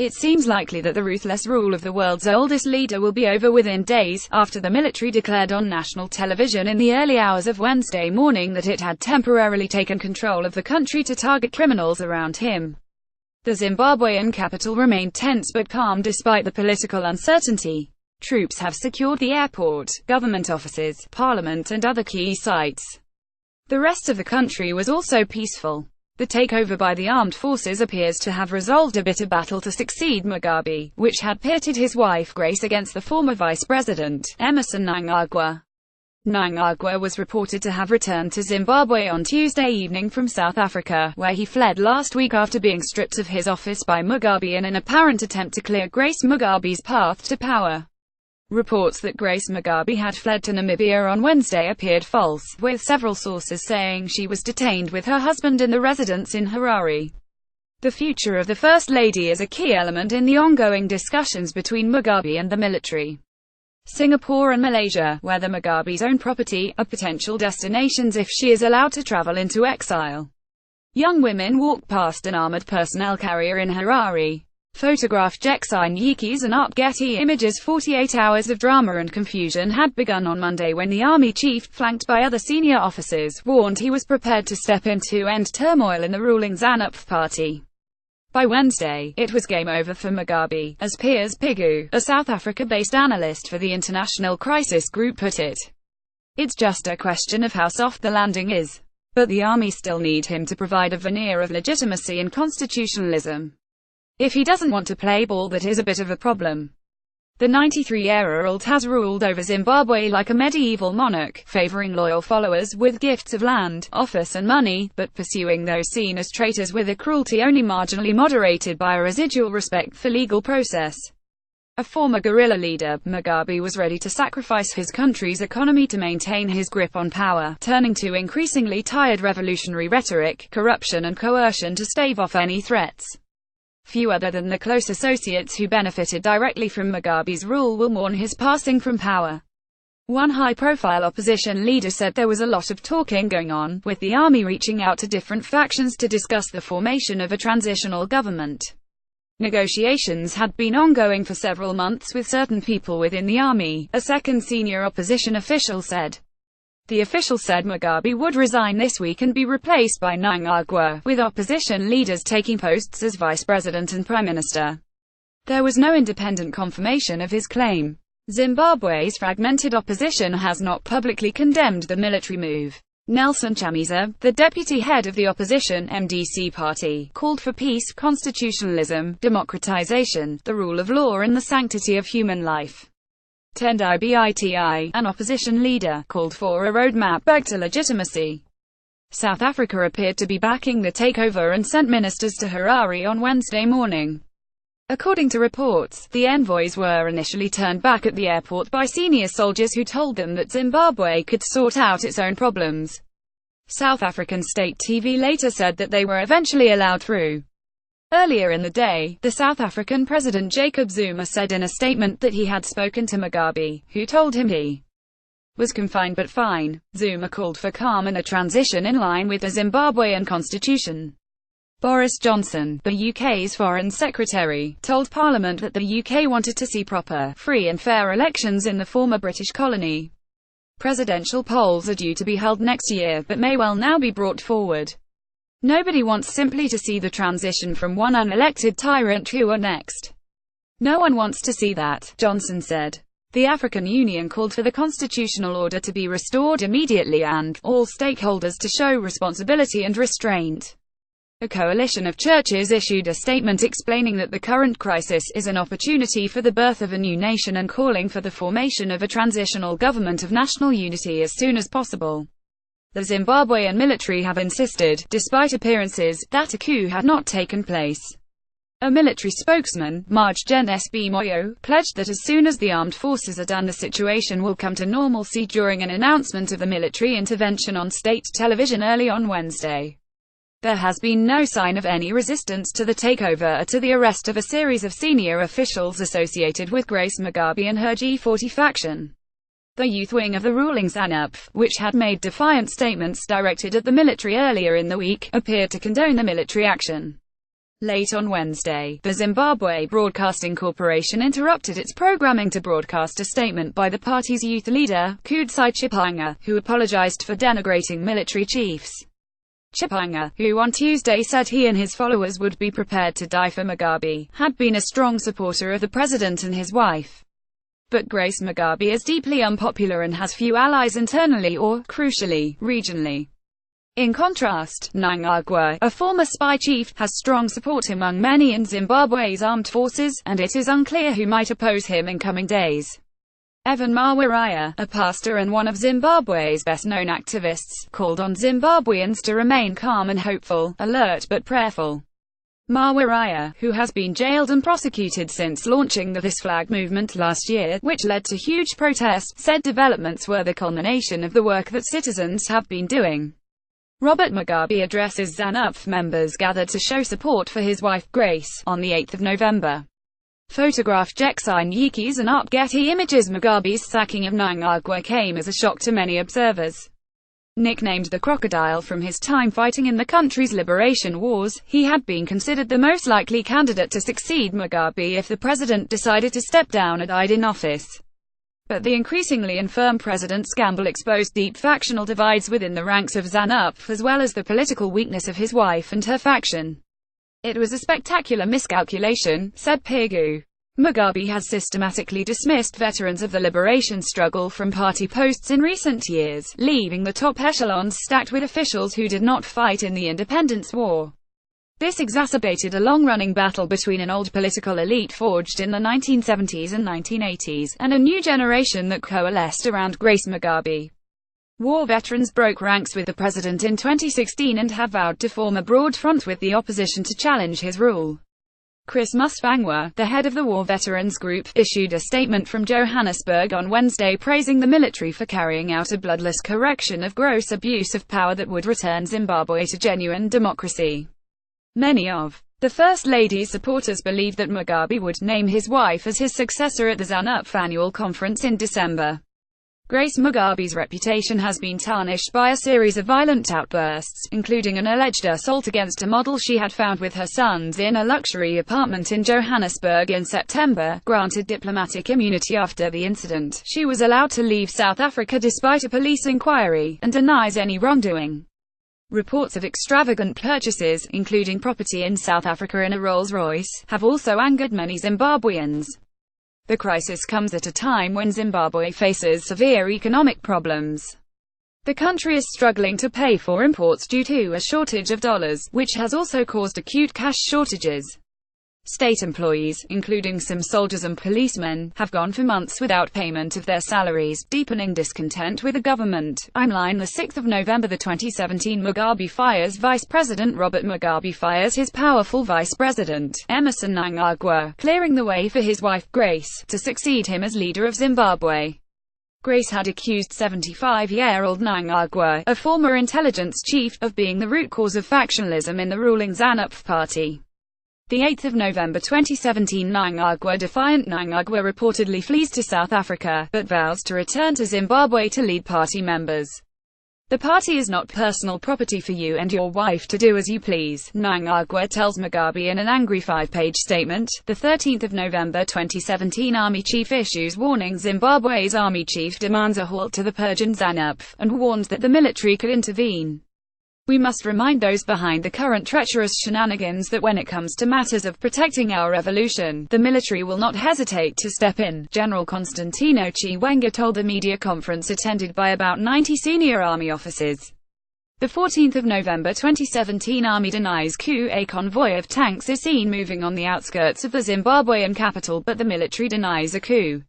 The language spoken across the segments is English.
It seems likely that the ruthless rule of the world's oldest leader will be over within days, after the military declared on national television in the early hours of Wednesday morning that it had temporarily taken control of the country to target criminals around him. The Zimbabwean capital remained tense but calm despite the political uncertainty. Troops have secured the airport, government offices, parliament and other key sites. The rest of the country was also peaceful. The takeover by the armed forces appears to have resolved a bitter battle to succeed Mugabe, which had pitted his wife Grace against the former vice president, Emmerson Mnangagwa. Mnangagwa was reported to have returned to Zimbabwe on Tuesday evening from South Africa, where he fled last week after being stripped of his office by Mugabe in an apparent attempt to clear Grace Mugabe's path to power. Reports that Grace Mugabe had fled to Namibia on Wednesday appeared false, with several sources saying she was detained with her husband in the residence in Harare. The future of the First Lady is a key element in the ongoing discussions between Mugabe and the military. Singapore and Malaysia, whether Mugabe's own property, are potential destinations if she is allowed to travel into exile. Young women walk past an armored personnel carrier in Harare. Photographed Jeksign Yikis and Art Getty Images. 48 hours of drama and confusion had begun on Monday when the army chief, flanked by other senior officers, warned he was prepared to step in to end turmoil in the ruling ZANU-PF party. By Wednesday, it was game over for Mugabe, as Piers Pigu, a South Africa-based analyst for the International Crisis Group, put it. It's just a question of how soft the landing is. But the army still need him to provide a veneer of legitimacy and constitutionalism. If he doesn't want to play ball, that is a bit of a problem. The 93-year-old has ruled over Zimbabwe like a medieval monarch, favoring loyal followers with gifts of land, office and money, but pursuing those seen as traitors with a cruelty only marginally moderated by a residual respect for legal process. A former guerrilla leader, Mugabe was ready to sacrifice his country's economy to maintain his grip on power, turning to increasingly tired revolutionary rhetoric, corruption and coercion to stave off any threats. Few other than the close associates who benefited directly from Mugabe's rule will mourn his passing from power. One high-profile opposition leader said there was a lot of talking going on, with the army reaching out to different factions to discuss the formation of a transitional government. Negotiations had been ongoing for several months with certain people within the army, a second senior opposition official said. The official said Mugabe would resign this week and be replaced by Mnangagwa, with opposition leaders taking posts as vice president and prime minister. There was no independent confirmation of his claim. Zimbabwe's fragmented opposition has not publicly condemned the military move. Nelson Chamisa, the deputy head of the opposition MDC party, called for peace, constitutionalism, democratization, the rule of law and the sanctity of human life. Tendai Biti, an opposition leader, called for a roadmap back to legitimacy. South Africa appeared to be backing the takeover and sent ministers to Harare on Wednesday morning. According to reports, the envoys were initially turned back at the airport by senior soldiers who told them that Zimbabwe could sort out its own problems. South African state TV later said that they were eventually allowed through. Earlier in the day, the South African President Jacob Zuma said in a statement that he had spoken to Mugabe, who told him he was confined but fine. Zuma called for calm and a transition in line with the Zimbabwean constitution. Boris Johnson, the UK's Foreign Secretary, told Parliament that the UK wanted to see proper, free and fair elections in the former British colony. Presidential polls are due to be held next year but may well now be brought forward. Nobody wants simply to see the transition from one unelected tyrant to a next. No one wants to see that, Johnson said. The African Union called for the constitutional order to be restored immediately and all stakeholders to show responsibility and restraint. A coalition of churches issued a statement explaining that the current crisis is an opportunity for the birth of a new nation and calling for the formation of a transitional government of national unity as soon as possible. The Zimbabwean military have insisted, despite appearances, that a coup had not taken place. A military spokesman, Marge Gen SB Moyo, pledged that as soon as the armed forces are done the situation will come to normalcy during an announcement of the military intervention on state television early on Wednesday. There has been no sign of any resistance to the takeover or to the arrest of a series of senior officials associated with Grace Mugabe and her G40 faction. The youth wing of the ruling ZANU-PF, which had made defiant statements directed at the military earlier in the week, appeared to condone the military action. Late on Wednesday, the Zimbabwe Broadcasting Corporation interrupted its programming to broadcast a statement by the party's youth leader, Kudzai Chipanga, who apologized for denigrating military chiefs. Chipanga, who on Tuesday said he and his followers would be prepared to die for Mugabe, had been a strong supporter of the president and his wife. But Grace Mugabe is deeply unpopular and has few allies internally or, crucially, regionally. In contrast, Mnangagwa, a former spy chief, has strong support among many in Zimbabwe's armed forces, and it is unclear who might oppose him in coming days. Evan Mawarire, a pastor and one of Zimbabwe's best-known activists, called on Zimbabweans to remain calm and hopeful, alert but prayerful. Mawarire, who has been jailed and prosecuted since launching the This Flag movement last year, which led to huge protests, said developments were the culmination of the work that citizens have been doing. Robert Mugabe addresses ZANU-PF members gathered to show support for his wife, Grace, on the 8th of November. Photograph Jeksign Yikis and Art Getty Images. Mugabe's sacking of Mnangagwa came as a shock to many observers. Nicknamed the crocodile from his time fighting in the country's liberation wars, he had been considered the most likely candidate to succeed Mugabe if the president decided to step down or died in office. But the increasingly infirm president's scandal exposed deep factional divides within the ranks of ZANU-PF, as well as the political weakness of his wife and her faction. It was a spectacular miscalculation, said Pegu. Mugabe has systematically dismissed veterans of the liberation struggle from party posts in recent years, leaving the top echelons stacked with officials who did not fight in the independence war. This exacerbated a long-running battle between an old political elite forged in the 1970s and 1980s, and a new generation that coalesced around Grace Mugabe. War veterans broke ranks with the president in 2016 and have vowed to form a broad front with the opposition to challenge his rule. Chris Musvangwa, the head of the War Veterans Group, issued a statement from Johannesburg on Wednesday praising the military for carrying out a bloodless correction of gross abuse of power that would return Zimbabwe to genuine democracy. Many of the First Lady's supporters believed that Mugabe would name his wife as his successor at the ZANU-PF annual conference in December. Grace Mugabe's reputation has been tarnished by a series of violent outbursts, including an alleged assault against a model she had found with her sons in a luxury apartment in Johannesburg in September. Granted diplomatic immunity after the incident, she was allowed to leave South Africa despite a police inquiry, and denies any wrongdoing. Reports of extravagant purchases, including property in South Africa in a Rolls-Royce, have also angered many Zimbabweans. The crisis comes at a time when Zimbabwe faces severe economic problems. The country is struggling to pay for imports due to a shortage of dollars, which has also caused acute cash shortages. State employees, including some soldiers and policemen, have gone for months without payment of their salaries, deepening discontent with the government. Timeline: 6 November 2017. Mugabe fires Vice President. Robert Mugabe fires his powerful Vice President, Emmerson Mnangagwa, clearing the way for his wife, Grace, to succeed him as leader of Zimbabwe. Grace had accused 75-year-old Mnangagwa, a former intelligence chief, of being the root cause of factionalism in the ruling ZANU-PF party. The 8th of November 2017. Defiant Mnangagwa reportedly flees to South Africa, but vows to return to Zimbabwe to lead party members. The party is not personal property for you and your wife to do as you please, Mnangagwa tells Mugabe in an angry 5-page statement. The 13th of November 2017. Army chief issues warning. Zimbabwe's army chief demands a halt to the purge in ZANU-PF, and warns that the military could intervene. We must remind those behind the current treacherous shenanigans that when it comes to matters of protecting our revolution, the military will not hesitate to step in, General Constantino Chiwenga told a media conference attended by about 90 senior army officers. The 14th of November 2017. Army denies coup. A convoy of tanks is seen moving on the outskirts of the Zimbabwean capital, but the military denies a coup.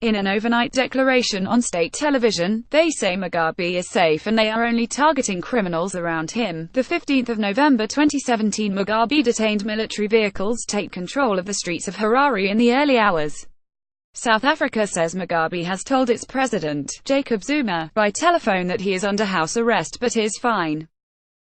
In an overnight declaration on state television, they say Mugabe is safe and they are only targeting criminals around him. The 15th of November 2017. Mugabe detained military vehicles take control of the streets of Harare in the early hours. South Africa says Mugabe has told its president, Jacob Zuma, by telephone that he is under house arrest but is fine.